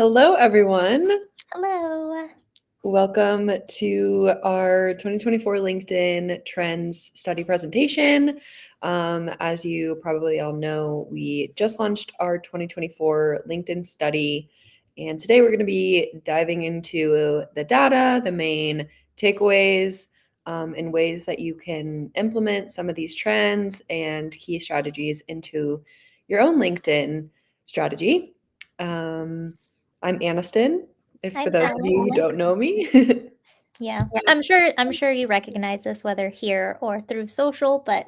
Hello, everyone. Hello. Welcome to our 2024 LinkedIn Trends Study presentation. As you probably all know, we just launched our 2024 LinkedIn study, and today we're going to be diving into the data, the main takeaways, and ways that you can implement some of these trends and key strategies into your own LinkedIn strategy. I'm Aniston. For I'm those of you who Alex. don't know me. Yeah. I'm sure you recognize this whether here or through social, but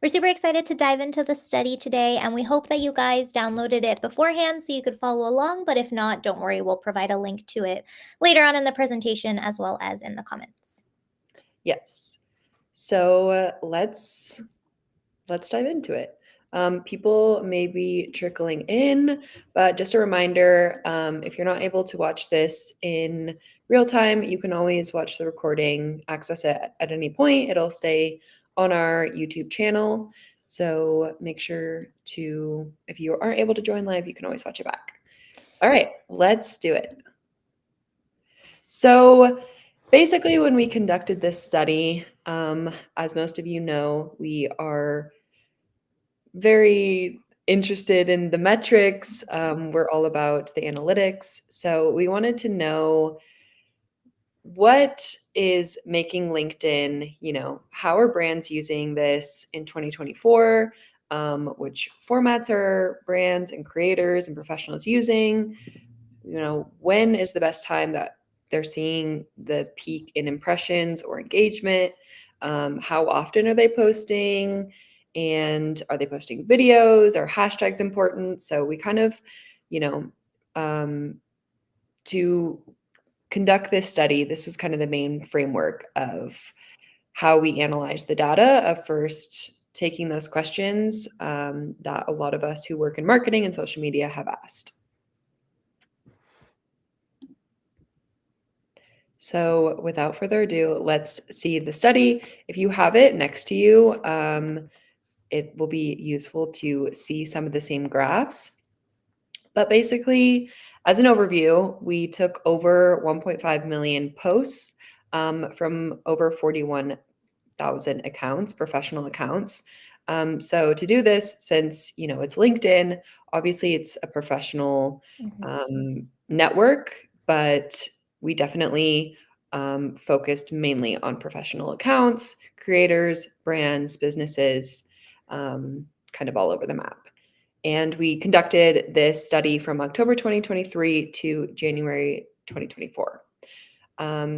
we're super excited to dive into the study today, and we hope that you guys downloaded it beforehand so you could follow along, but if not, don't worry, we'll provide a link to it later on in the presentation as well as in the comments. Yes. So let's dive into it. People may be trickling in, but just a reminder, if you're not able to watch this in real time, you can always watch the recording, access it at any point. It'll stay on our YouTube channel. So make sure to, if you aren't able to join live, you can always watch it back. All right, let's do it. So basically, when we conducted this study, as most of you know, we are very interested in the metrics. We're all about the analytics. So we wanted to know what is making LinkedIn, how are brands using this in 2024? Which formats are brands and creators and professionals using? When is the best time that they're seeing the peak in impressions or engagement? How often are they posting? And are they posting videos? Are hashtags important? So we kind of, to conduct this study, this was kind of the main framework of how we analyze the data, of first taking those questions that a lot of us who work in marketing and social media have asked. So without further ado, let's see the study. If you have it next to you, it will be useful to see some of the same graphs. But basically, as an overview, we took over 1.5 million posts from over 41,000 accounts, professional accounts. So to do this, since it's LinkedIn, obviously it's a professional network, but we definitely focused mainly on professional accounts, creators, brands, businesses, kind of all over the map. And we conducted this study from October 2023 to January 2024.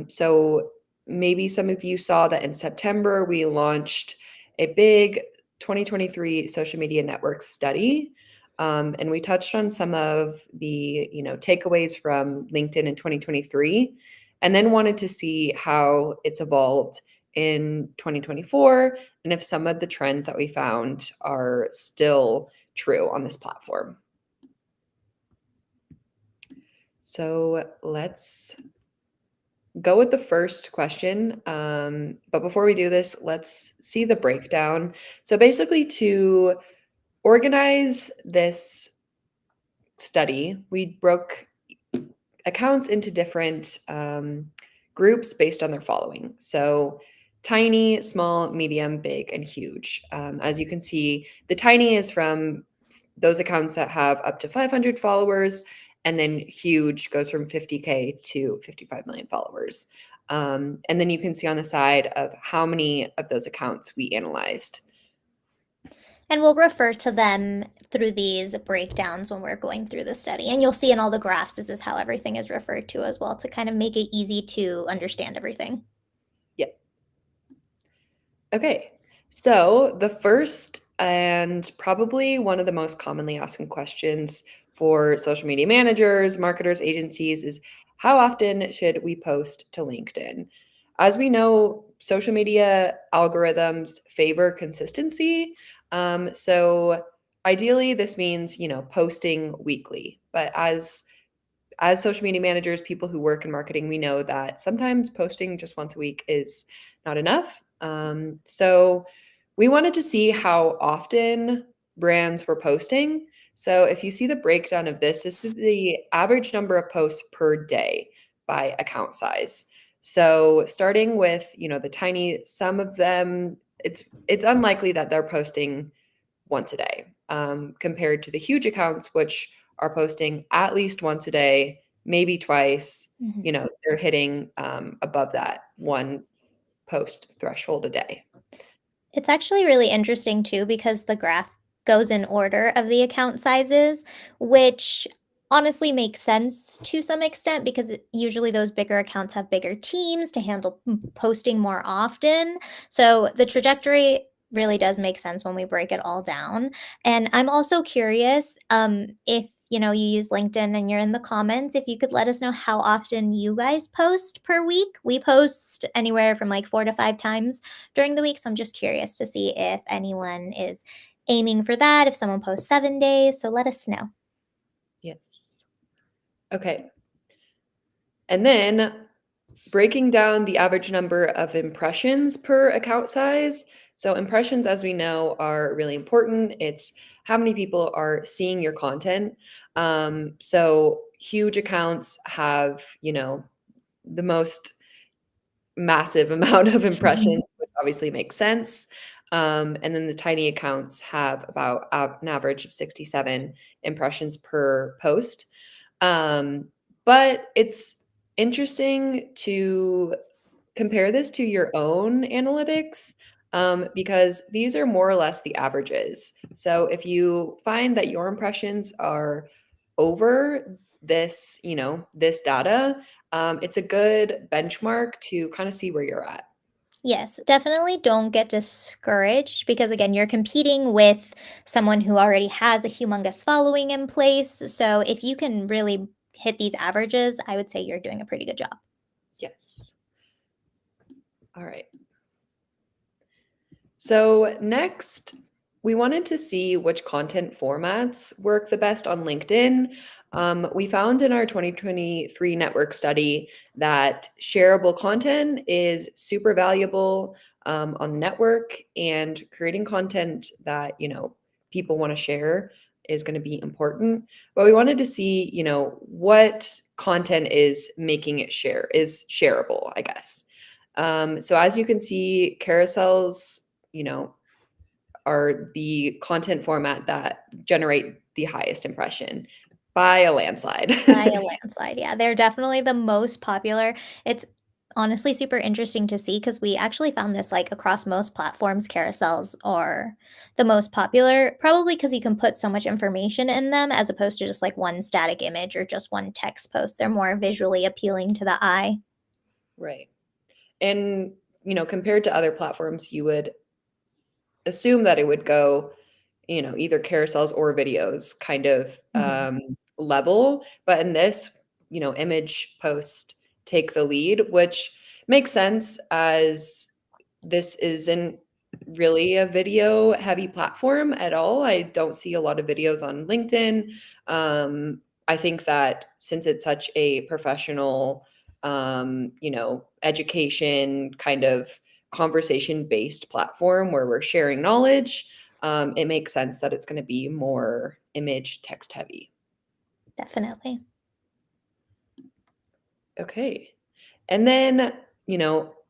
So maybe some of you saw that in September, we launched a big 2023 social media network study. And we touched on some of the takeaways from LinkedIn in 2023, and then wanted to see how it's evolved in 2024 and if some of the trends that we found are still true on this platform. So let's go with the first question. But before we do this, let's see the breakdown. So basically, to organize this study, we broke accounts into different groups based on their following. So tiny, small, medium, big, and huge. As you can see, the tiny is from those accounts that have up to 500 followers, and then huge goes from 50K to 55 million followers. And then you can see on the side of how many of those accounts we analyzed. And we'll refer to them through these breakdowns when we're going through the study. And you'll see in all the graphs, this is how everything is referred to as well, to kind of make it easy to understand everything. Yep. Okay, so the first and probably one of the most commonly asked questions for social media managers, marketers, agencies is how often should we post to LinkedIn? As we know, social media algorithms favor consistency. So ideally, this means, posting weekly. But as social media managers, people who work in marketing, we know that sometimes posting just once a week is not enough. So we wanted to see how often brands were posting. So if you see the breakdown of this, this is the average number of posts per day by account size. So starting with, the tiny, some of them, it's unlikely that they're posting once a day, compared to the huge accounts, which are posting at least once a day, maybe twice. They're hitting above that one post threshold a day. It's actually really interesting too because the graph goes in order of the account sizes, which honestly makes sense to some extent because usually those bigger accounts have bigger teams to handle posting more often. So the trajectory really does make sense when we break it all down. And I'm also curious if you use LinkedIn and you're in the comments, if you could let us know how often you guys post per week. We post anywhere from like 4 to 5 times during the week. So I'm just curious to see if anyone is aiming for that, if someone posts 7 days. So let us know. Yes. Okay. And then breaking down the average number of impressions per account size. So impressions, as we know, are really important. It's how many people are seeing your content. So huge accounts have, the most massive amount of impressions, which obviously makes sense. And then the tiny accounts have about an average of 67 impressions per post. But it's interesting to compare this to your own analytics, because these are more or less the averages. So if you find that your impressions are over this data, it's a good benchmark to kind of see where you're at. Yes, definitely don't get discouraged because, again, you're competing with someone who already has a humongous following in place. So, if you can really hit these averages, I would say you're doing a pretty good job. Yes. All right. So next, we wanted to see which content formats work the best on LinkedIn. We found in our 2023 network study that shareable content is super valuable on the network, and creating content that people want to share is going to be important. But we wanted to see what content is making it is shareable, I guess. So as you can see, carousels are the content format that generate the highest impression by a landslide. By a landslide, yeah, they're definitely the most popular. It's honestly super interesting to see because we actually found this, like, across most platforms, carousels are the most popular, probably because you can put so much information in them as opposed to just, like, one static image or just one text post. They're more visually appealing to the eye. Right. And, compared to other platforms, you would assume that it would go, either carousels or videos kind of Mhm. level. But in this, image post take the lead, which makes sense as this isn't really a video heavy platform at all. I don't see a lot of videos on LinkedIn. I think that since it's such a professional, education kind of conversation based platform where we're sharing knowledge, it makes sense that it's going to be more image text heavy. Definitely. Okay. And then,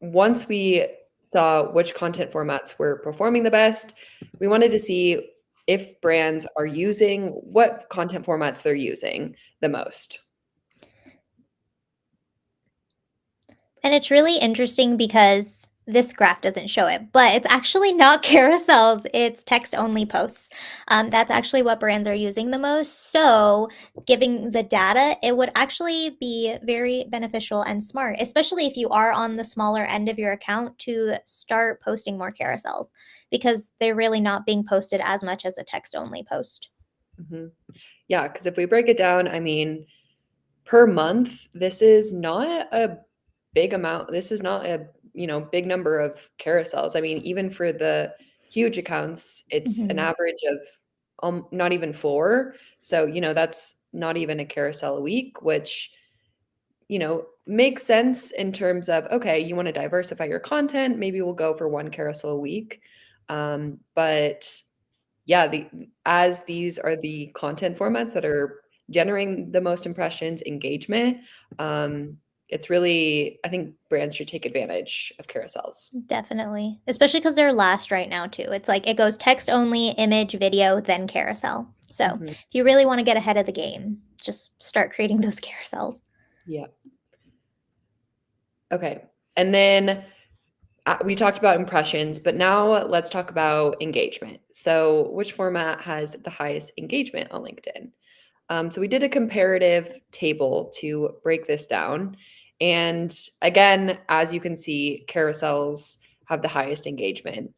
once we saw which content formats were performing the best, we wanted to see if brands are using what content formats they're using the most. And it's really interesting because this graph doesn't show it, but it's actually not carousels, it's text only posts. That's actually what brands are using the most. So, giving the data, it would actually be very beneficial and smart, especially if you are on the smaller end of your account, to start posting more carousels because they're really not being posted as much as a text only post. Mhm. Yeah, because if we break it down, I mean, per month, this is not a big amount. This is not a, big number of carousels. I mean, even for the huge accounts, it's an Mhm. average of not even four. So, that's not even a carousel a week, which, makes sense in terms of, okay, you want to diversify your content. Maybe we'll go for one carousel a week. But yeah, as these are the content formats that are generating the most impressions, engagement, it's really, I think brands should take advantage of carousels. Definitely. Especially because they're last right now too. It's like it goes text only, image, video, then carousel. So Mhm. if you really want to get ahead of the game, just start creating those carousels. Yeah. Okay. And then we talked about impressions, but now let's talk about engagement. So, which format has the highest engagement on LinkedIn? So, we did a comparative table to break this down. And again, as you can see, carousels have the highest engagement.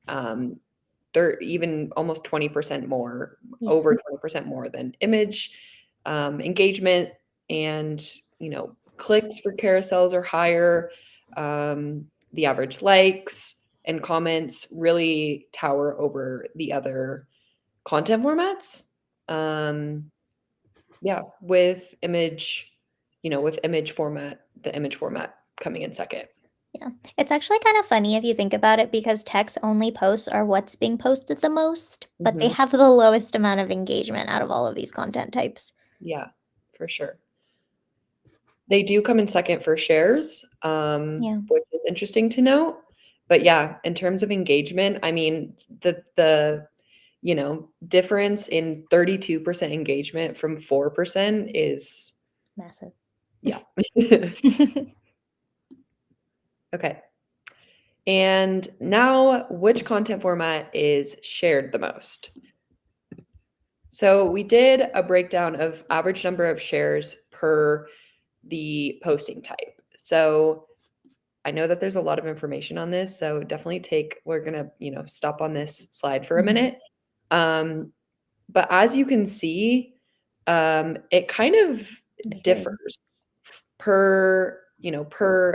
They're even almost 20% more, Yeah. over 20% more than image engagement. And, clicks for carousels are higher. The average likes and comments really tower over the other content formats. Um, yeah, with image format, the image format coming in second. Yeah. It's actually kind of funny if you think about it because text only posts are what's being posted the most, but they Mhm. have the lowest amount of engagement out of all of these content types. Yeah, for sure. They do come in second for shares, Yeah. which is interesting to note. But yeah, in terms of engagement, I mean, the difference in 32% engagement from 4% is, Massive. yeah. Okay. And now, which content format is shared the most? So we did a breakdown of average number of shares per the posting type. So I know that there's a lot of information on this, so definitely we're gonna, stop on this slide for a Mhm. minute. But as you can see, it kind of Varies. differs per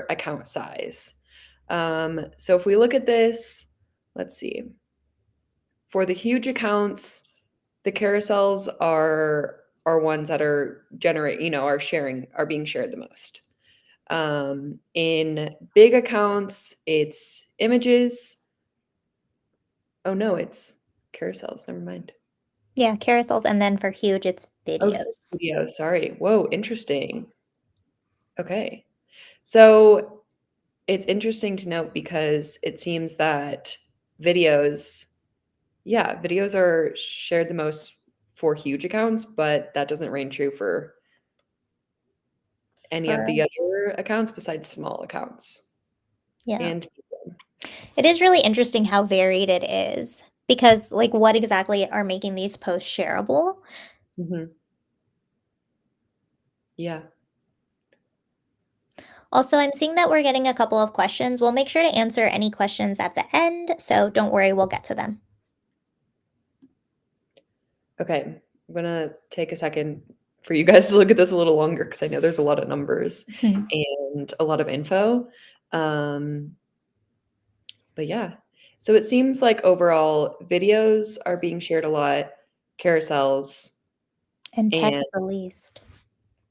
account size. So if we look at this, let's see. For the huge accounts, the carousels are ones that are being shared the most. In big accounts, it's images. Oh no, it's carousels. Never mind. Yeah, carousels, and then for huge, it's Oh, videos. video. Sorry. Whoa, interesting. Okay. So it's interesting to note because it seems that videos, yeah, videos are shared the most for huge accounts, but that doesn't ring true for any of For the other accounts besides small accounts. yeah. And It is really interesting how varied it is because, like, what exactly are making these posts shareable? Mhm. Yeah. Also, I'm seeing that we're getting a couple of questions. We'll make sure to answer any questions at the end, so don't worry, we'll get to them. Okay. I'm gonna take a second for you guys to look at this a little longer because I know there's a lot of numbers Mhm. and a lot of info. Um, but yeah. So it seems like overall videos are being shared a lot, carousels, And and text the least.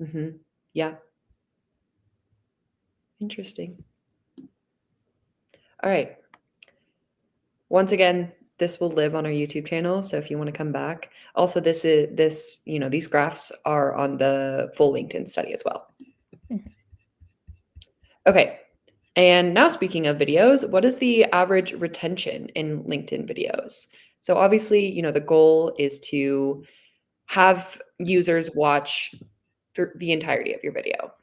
mhm, yeah, interesting. All right. Once again, this will live on our YouTube channel, so if you want to come back. Also, these graphs are on the full LinkedIn study as well. Mhm. Okay. And now speaking of videos, what is the average retention in LinkedIn videos? So obviously, the goal is to have users watch through the entirety of your video.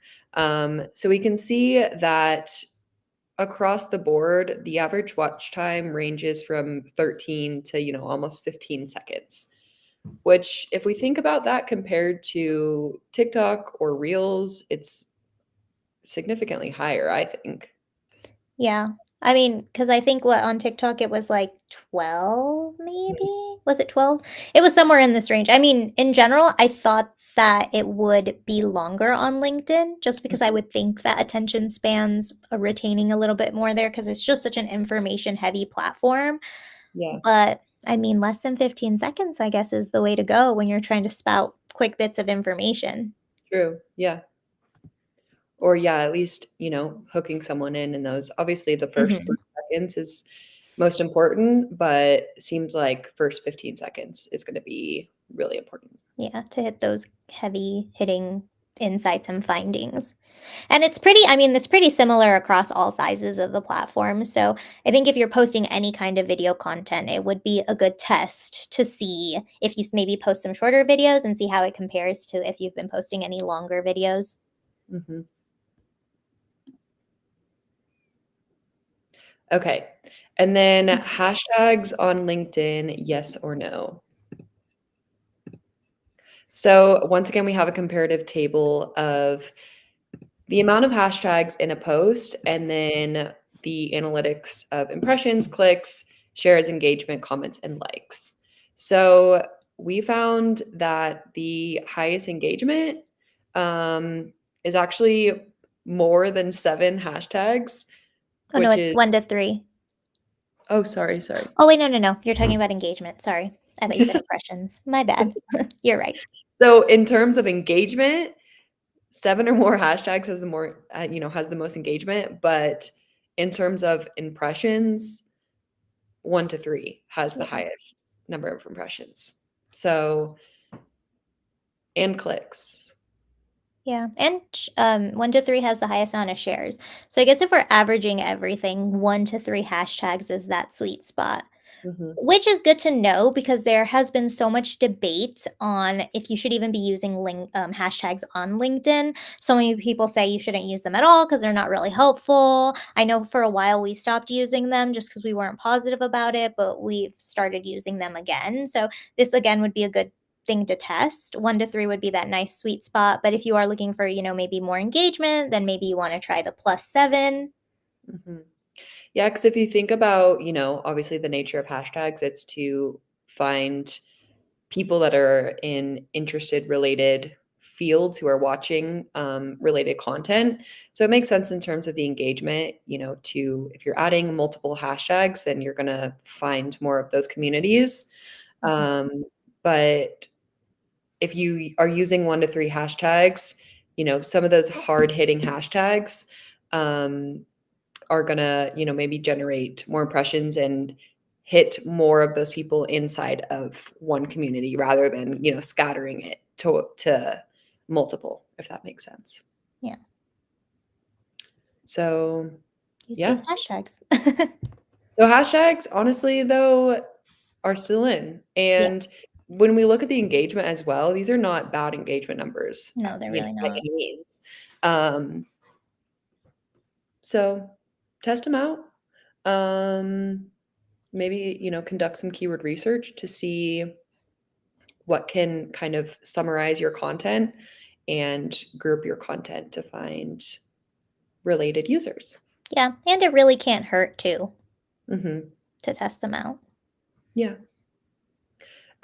So we can see that across the board, the average watch time ranges from 13 to, almost 15 seconds, which if we think about that compared to TikTok or Reels, it's significantly higher, I think. Yeah. I mean, because I think what on TikTok it was like 12 maybe? Was it 12? It was somewhere in this range. I mean, in general, I thought that it would be longer on LinkedIn just because I Mhm. would think that attention spans are retaining a little bit more there because it's just such an information heavy platform. Yeah, But I mean, less than 15 seconds, I guess, is the way to go when you're trying to spout quick bits of information. true. Yeah. Or yeah, at least, hooking someone in those. Obviously, the first Mhm. 3 seconds is most important, but seems like first 15 seconds is going to be really important. Yeah, to hit those heavy hitting insights and findings. And it's pretty similar across all sizes of the platform. So I think if you're posting any kind of video content, it would be a good test to see if you maybe post some shorter videos and see how it compares to if you've been posting any longer videos. Mhm. Okay. And then hashtags on LinkedIn, yes or no? So once again, we have a comparative table of the amount of hashtags in a post and then the analytics of impressions, clicks, shares, engagement, comments, and likes. So we found that the highest engagement is actually more than 7 hashtags, Oh no, which it's one is to three. oh, sorry. Oh wait, no. You're talking about engagement. Sorry. I thought you said impressions. My bad. You're right. So in terms of engagement, 7 or more hashtags has the more, has the most engagement, but in terms of impressions, 1 to 3 has the Yeah. highest number of impressions. So and clicks. Yeah, and 1 to 3 has the highest amount of shares. So I guess if we're averaging everything, 1 to 3 hashtags is that sweet spot, Mhm, which is good to know because there has been so much debate on if you should even be using hashtags on LinkedIn. So many people say you shouldn't use them at all because they're not really helpful. I know for a while we stopped using them just because we weren't positive about it, but we've started using them again. So this again would be a good thing to test. 1 to 3 would be that nice sweet spot, but if you are looking for, maybe more engagement, then maybe you want to try the +7. mhm. Yeah, because if you think about, obviously the nature of hashtags, it's to find people that are in interested related fields who are watching related content. So it makes sense in terms of the engagement, to if you're adding multiple hashtags, then you're going to find more of those communities. Mhm. Um, but if you are using 1 to 3 hashtags, some of those hard hitting hashtags um, are gonna, maybe generate more impressions and hit more of those people inside of one community rather than, scattering it to multiple, if that makes sense. Yeah, So, use yeah. those hashtags. So hashtags, honestly, though, are still in. Yeah, And when we look at the engagement as well, these are not bad engagement numbers, no, they're really by not. any means. Um, so test them out. Um, maybe, conduct some keyword research to see what can kind of summarize your content and group your content to find related users. Yeah, and it really can't hurt too Mhm. to test them out. Yeah.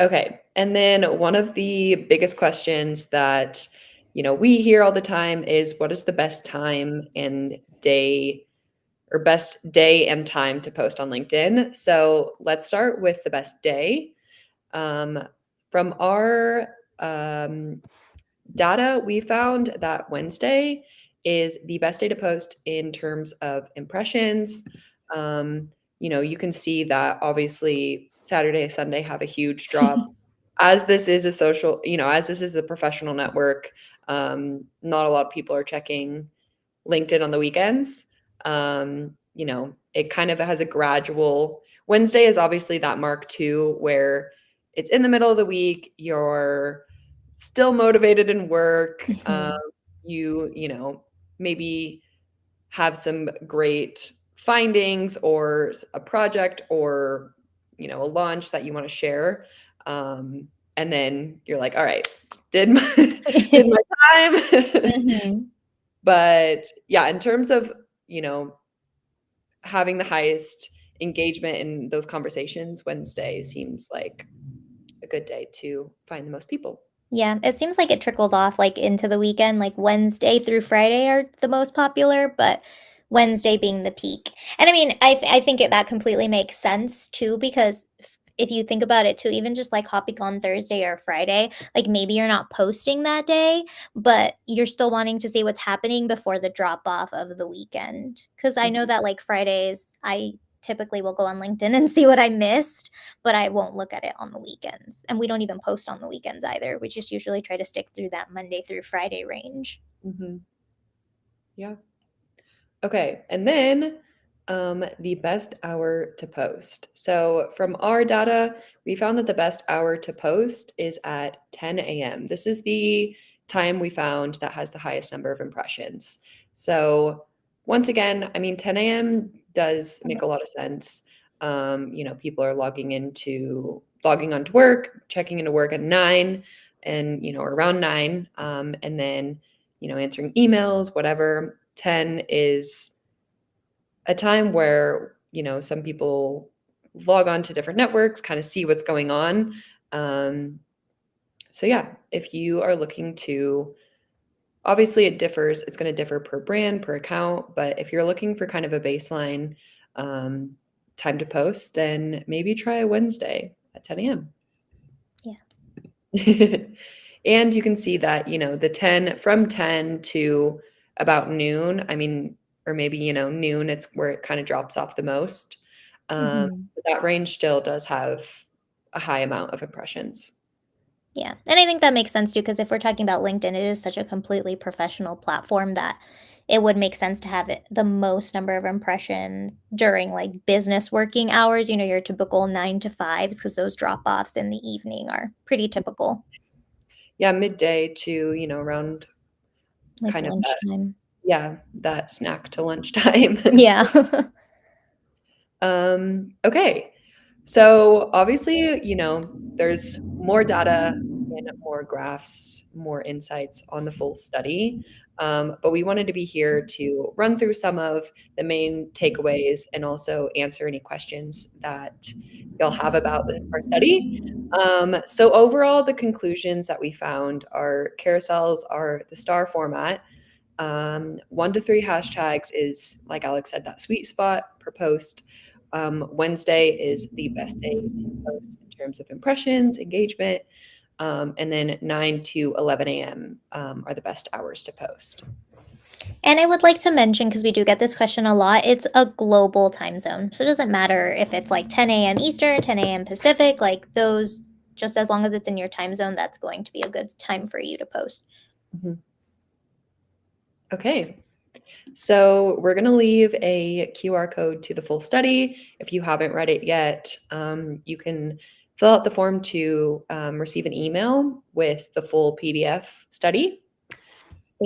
Okay. And then one of the biggest questions that, we hear all the time is what is the best time and day or best day and time to post on LinkedIn? So let's start with the best day. Um, from our data, we found that Wednesday is the best day to post in terms of impressions. You can see that obviously Saturday, Sunday have a huge drop. As this is a social, as this is a professional network, not a lot of people are checking LinkedIn on the weekends. It kind of has a gradual Wednesday is obviously that mark too, where it's in the middle of the week, you're still motivated in work. Mhm. Maybe have some great findings or a project or, a launch that you want to share. And then you're like, all right, did my, did my time. Mhm. But yeah, in terms of, you know, having the highest engagement in those conversations, Wednesday seems like a good day to find the most people. Yeah, it seems like it trickles off, like, into the weekend, like, Wednesday through Friday are the most popular, but Wednesday being the peak. And I mean, I think that completely makes sense too because if you think about it too, even just, like, hopping on Thursday or Friday, like, maybe you're not posting that day, but you're still wanting to see what's happening before the drop off of the weekend. Because I know Mhm. that, like, Fridays, I typically will go on LinkedIn and see what I missed, but I won't look at it on the weekends. And we don't even post on the weekends either. We just usually try to stick through that Monday through Friday range. Yeah. Okay, and then the best hour to post. So from our data, we found that the best hour to post is at 10 a.m. This is the time we found that has the highest number of impressions. So once again, I mean, 10 a.m. does make a lot of sense. People are logging onto work, checking into work at 9 and, or around 9, and then, answering emails, whatever. 10 is a time where, some people log on to different networks, kind of see what's going on. So yeah, if you are looking to, obviously it differs, it's going to differ per brand, per account, but if you're looking for kind of a baseline time to post, then maybe try a Wednesday at 10 a.m. Yeah. And you can see that, from 10 to about noon, I mean, or maybe, noon, it's where it kind of drops off the most. But that range still does have a high amount of impressions. Yeah. And I think that makes sense too, because if we're talking about LinkedIn, it is such a completely professional platform that it would make sense to have it the most number of impressions during like business working hours, your typical 9 to 5s, because those drop offs in the evening are pretty typical. Yeah, midday to, around Like kind of that, lunchtime. yeah, that snack to lunchtime. Yeah. Okay. So obviously, there's more data and more graphs, more insights on the full study. But we wanted to be here to run through some of the main takeaways and also answer any questions that you'll have about our study. So overall, the conclusions that we found are carousels are the star format. 1 to 3 hashtags is, like Alex said, that sweet spot per post. Wednesday is the best day to post in terms of impressions, engagement, and then 9 to 11 a.m. Are the best hours to post. And I would like to mention, because we do get this question a lot, it's a global time zone. So it doesn't matter if it's like 10 a.m. Eastern, 10 a.m. Pacific, like those, just as long as it's in your time zone, that's going to be a good time for you to post. Okay. So we're going to leave a QR code to the full study. If you haven't read it yet, you can fill out the form to receive an email with the full PDF study.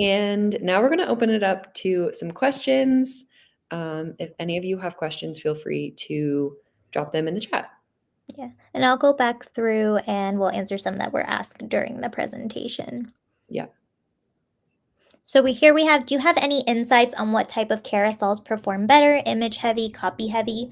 And now we're going to open it up to some questions. If any of you have questions, feel free to drop them in the chat. Yeah. And I'll go back through and we'll answer some that were asked during the presentation. Yeah. So here we have, do you have any insights on what type of carousels perform better, image heavy, copy heavy?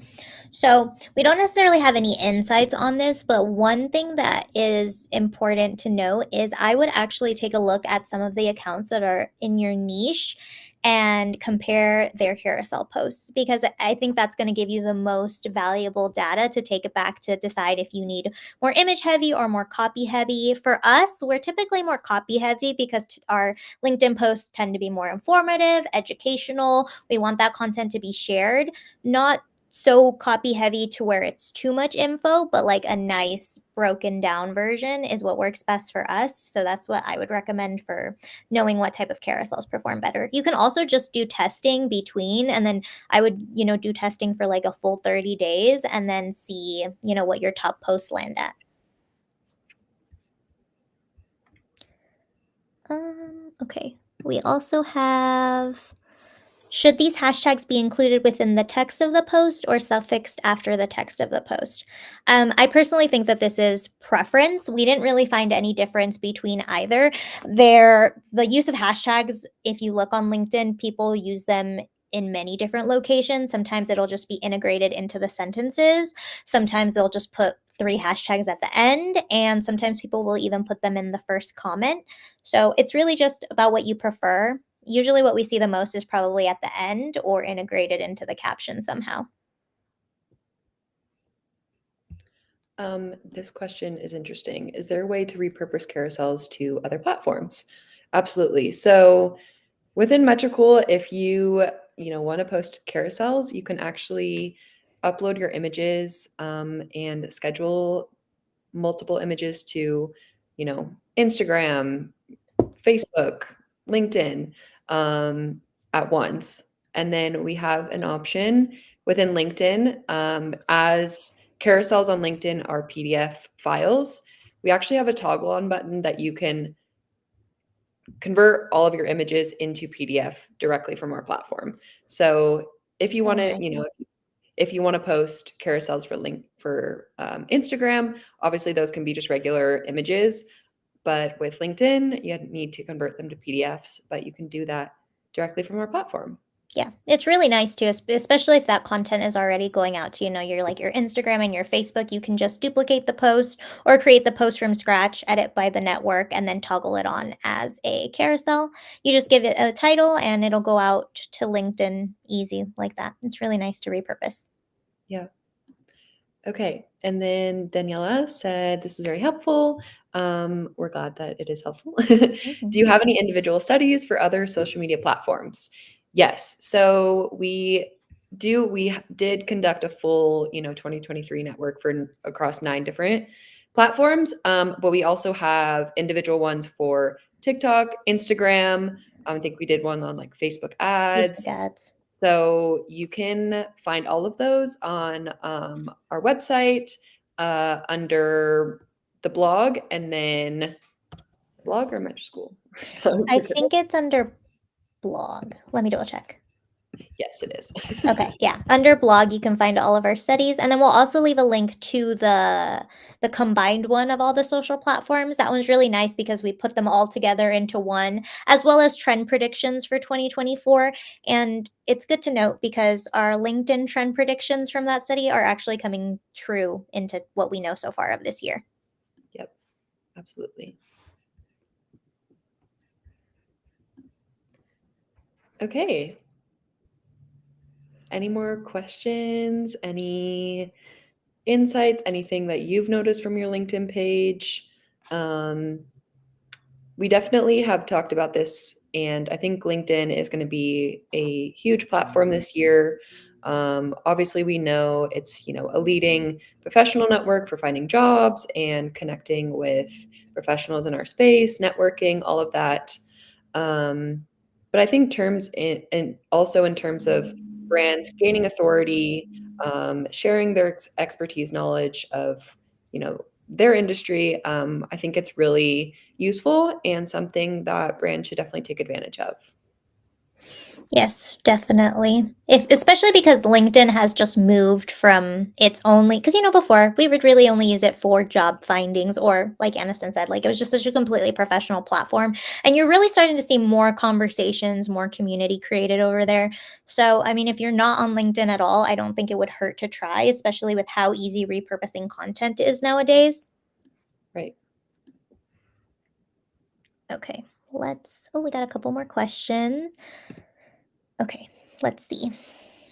So we don't necessarily have any insights on this, but one thing that is important to note is I would actually take a look at some of the accounts that are in your niche and compare their carousel posts, because I think that's going to give you the most valuable data to take it back to decide if you need more image heavy or more copy heavy. For us, we're typically more copy heavy because our LinkedIn posts tend to be more informative, educational. We want that content to be shared, not so copy heavy to where it's too much info, but like a nice broken down version is what works best for us. So that's what I would recommend for knowing what type of carousels perform better. You can also just do testing between, and then I would, do testing for like a full 30 days and then see, what your top posts land at. Okay. We also have, should these hashtags be included within the text of the post or suffixed after the text of the post? I personally think that this is preference. We didn't really find any difference between either. The use of hashtags, if you look on LinkedIn, people use them in many different locations. Sometimes it'll just be integrated into the sentences. Sometimes they'll just put 3 hashtags at the end, and sometimes people will even put them in the first comment. So it's really just about what you prefer. Usually what we see the most is probably at the end or integrated into the caption somehow. This question is interesting. Is there a way to repurpose carousels to other platforms? Absolutely. So within Metricool, if you want to post carousels, you can actually upload your images and schedule multiple images to, Instagram, Facebook, LinkedIn at once. And then we have an option within LinkedIn, as carousels on LinkedIn are PDF files. We actually have a toggle on button that you can convert all of your images into PDF directly from our platform. So if you Oh, want to, nice. if you want to post carousels for Instagram, obviously those can be just regular images. But with LinkedIn, you need to convert them to PDFs, but you can do that directly from our platform. Yeah, it's really nice too, especially if that content is already going out to, your Instagram and your Facebook. You can just duplicate the post or create the post from scratch, edit by the network, and then toggle it on as a carousel. You just give it a title and it'll go out to LinkedIn easy like that. It's really nice to repurpose. Yeah. Okay. And then Daniela said, this is very helpful. We're glad that it is helpful. Do you have any individual studies for other social media platforms? Yes. So we do. We did conduct a full, 2023 network for across 9 different platforms. But we also have individual ones for TikTok, Instagram. I think we did one on like Facebook Facebook ads. ads. So you can find all of those on our website under the blog, and then blog or Metro School. I think it's under blog. Let me double check. Yes, it is. Okay, yeah. Under blog, you can find all of our studies, and then we'll also leave a link to the combined one of all the social platforms. That one's really nice because we put them all together into one, as well as trend predictions for 2024. And it's good to note because our LinkedIn trend predictions from that study are actually coming true into what we know so far of this year. Yep, absolutely. Okay. Any more questions? Any insights? Anything that you've noticed from your LinkedIn page? We definitely have talked about this, and I think LinkedIn is going to be a huge platform this year. Obviously, we know it's a leading professional network for finding jobs and connecting with professionals in our space, networking, all of that. But I think terms and also in terms of brands gaining authority, sharing their expertise, knowledge of their industry. I think it's really useful and something that brands should definitely take advantage of. Yes, definitely. If especially because LinkedIn has just moved from its only because before we would really only use it for job findings or like Aniston said, like it was just such a completely professional platform. And you're really starting to see more conversations, more community created over there. So I mean, if you're not on LinkedIn at all, I don't think it would hurt to try, especially with how easy repurposing content is nowadays. Right. Okay, we got a couple more questions. Okay, let's see.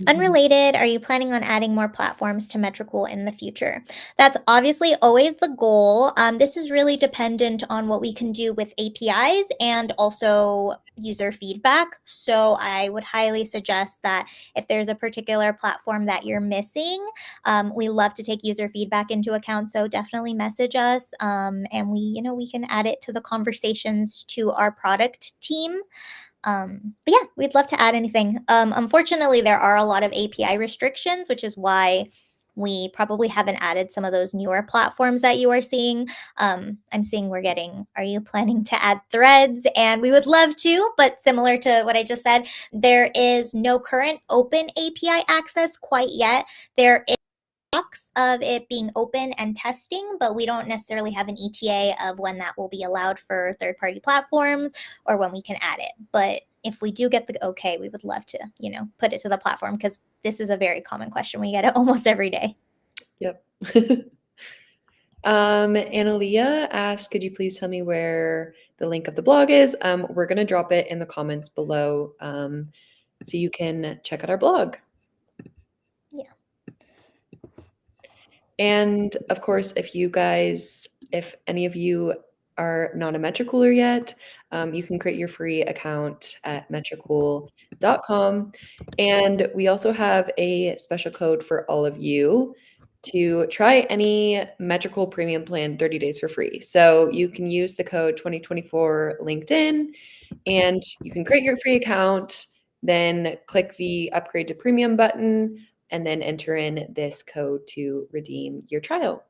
Unrelated, are you planning on adding more platforms to Metricool in the future? That's obviously always the goal. This is really dependent on what we can do with APIs and also user feedback. So I would highly suggest that if there's a particular platform that you're missing, we love to take user feedback into account. So definitely message us, and we can add it to the conversations to our product team. But yeah, we'd love to add anything. Unfortunately, there are a lot of API restrictions, which is why we probably haven't added some of those newer platforms that you are seeing. I'm seeing are you planning to add threads? And we would love to, but similar to what I just said, there is no current open API access quite yet. There is talks of it being open and testing, but we don't necessarily have an ETA of when that will be allowed for third-party platforms or when we can add it. But if we do get the okay, we would love to, put it to the platform because this is a very common question. We get it almost every day. Yep. Analia asked, could you please tell me where the link of the blog is? We're going to drop it in the comments below, so you can check out our blog. Yeah. And of course, if any of you are not a Metricooler yet, you can create your free account at And we also have a special code for all of you to try any Metricool Premium Plan 30 days for free. So you can use the code 2024 LinkedIn and you can create your free account, then click the upgrade to premium button, and then enter in this code to redeem your trial.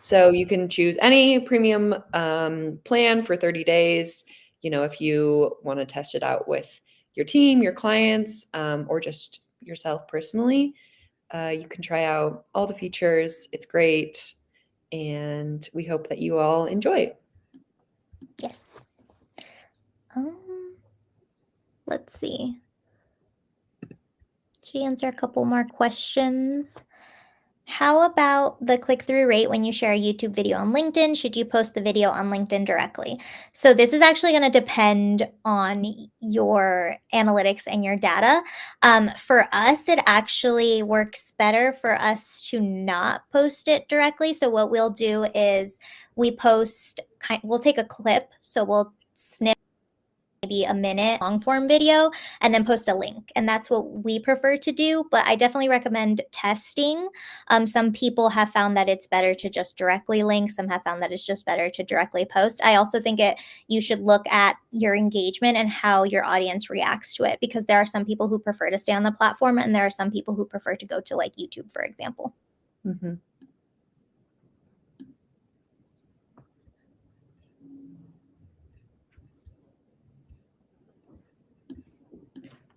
So you can choose any premium plan for 30 days. You know, if you want to test it out with your team, your clients, or just yourself personally, you can try out all the features. It's great. And we hope that you all enjoy. Yes. Let's see. Should we answer a couple more questions? How about the click-through rate when you share a YouTube video on LinkedIn? Should you post the video on LinkedIn directly? So this is actually going to depend on your analytics and your data. For us, it actually works better for us to not post it directly. So what we'll do is we'll take a clip. So we'll snip maybe a minute long form video and then post a link. And that's what we prefer to do. But I definitely recommend testing. Some people have found that it's better to just directly link. Some have found that it's just better to directly post. I also think you should look at your engagement and how your audience reacts to it, because there are some people who prefer to stay on the platform and there are some people who prefer to go to like YouTube, for example. Mm-hmm.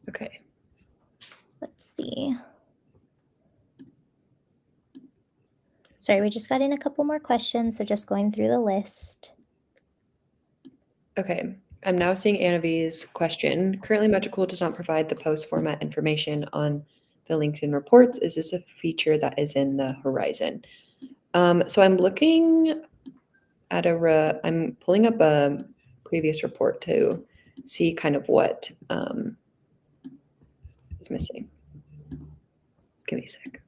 Okay. Let's see. Sorry, we just got in a couple more questions, so just going through the list. Okay. I'm now seeing Anna V's question. Currently, Metricool does not provide the post format information on the LinkedIn reports. Is this a feature that is in the horizon? So I'm looking at I'm pulling up a previous report to see kind of what is missing. Give me a sec.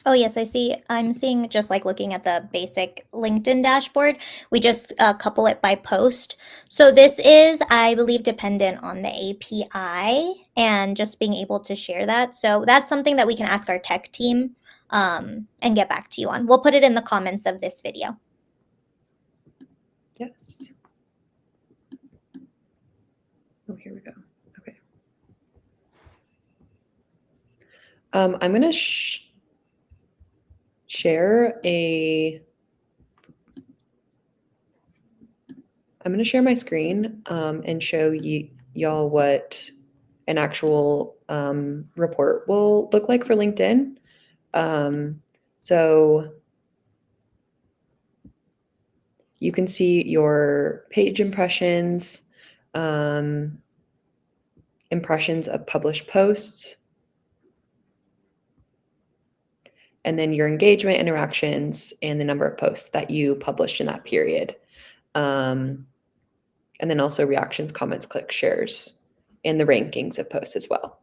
Oh, yes, I see. I'm seeing, just like looking at the basic LinkedIn dashboard, we just couple it by post. So this is, I believe, dependent on the API and just being able to share that. So that's something that we can ask our tech team and get back to you on. We'll put it in the comments of this video. Yes. Oh, here we go. Okay. I'm going to share my screen and show y'all what an actual report will look like for LinkedIn. So you can see your page impressions, impressions of published posts, and then your engagement, interactions, and the number of posts that you published in that period. And then also reactions, comments, clicks, shares, and the rankings of posts as well.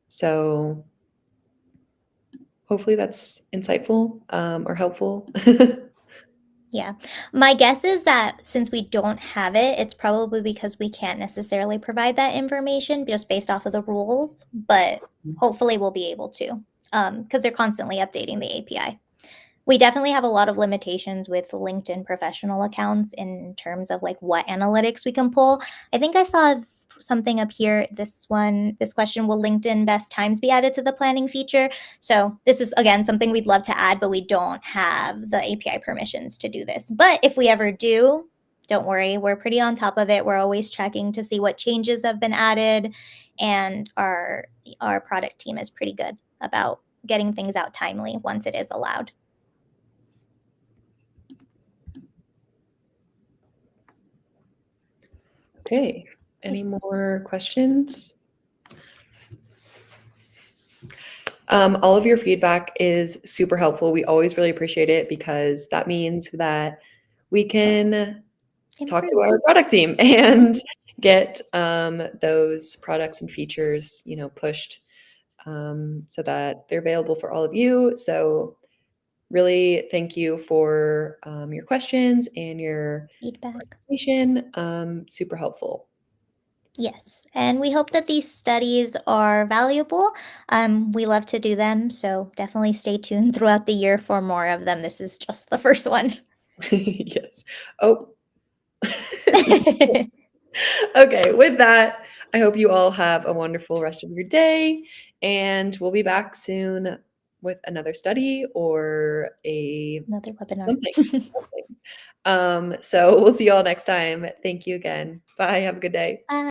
So hopefully that's insightful or helpful. Yeah. My guess is that since we don't have it, it's probably because we can't necessarily provide that information just based off of the rules, but hopefully we'll be able to, because they're constantly updating the API. We definitely have a lot of limitations with LinkedIn professional accounts in terms of like what analytics we can pull. I think I saw something up here. This question, will LinkedIn best times be added to the planning feature? So this is, again, something we'd love to add, but we don't have the API permissions to do this. But if we ever do, don't worry, we're pretty on top of it. We're always checking to see what changes have been added, and our product team is pretty good about getting things out timely once it is allowed. Okay, any more questions? All of your feedback is super helpful. We always really appreciate it because that means that we can talk to our product team and get those products and features, pushed so that they're available for all of you. So really thank you for your questions and your Feedback. presentation. Super helpful. Yes, and we hope that these studies are valuable. We love to do them, so definitely stay tuned throughout the year for more of them. This is just the first one. Yes. Oh. Okay, with that, I hope you all have a wonderful rest of your day, and we'll be back soon with another study or a Another webinar. something. Something. So we'll see you all next time. Thank you again. Bye. Have a good day. Bye.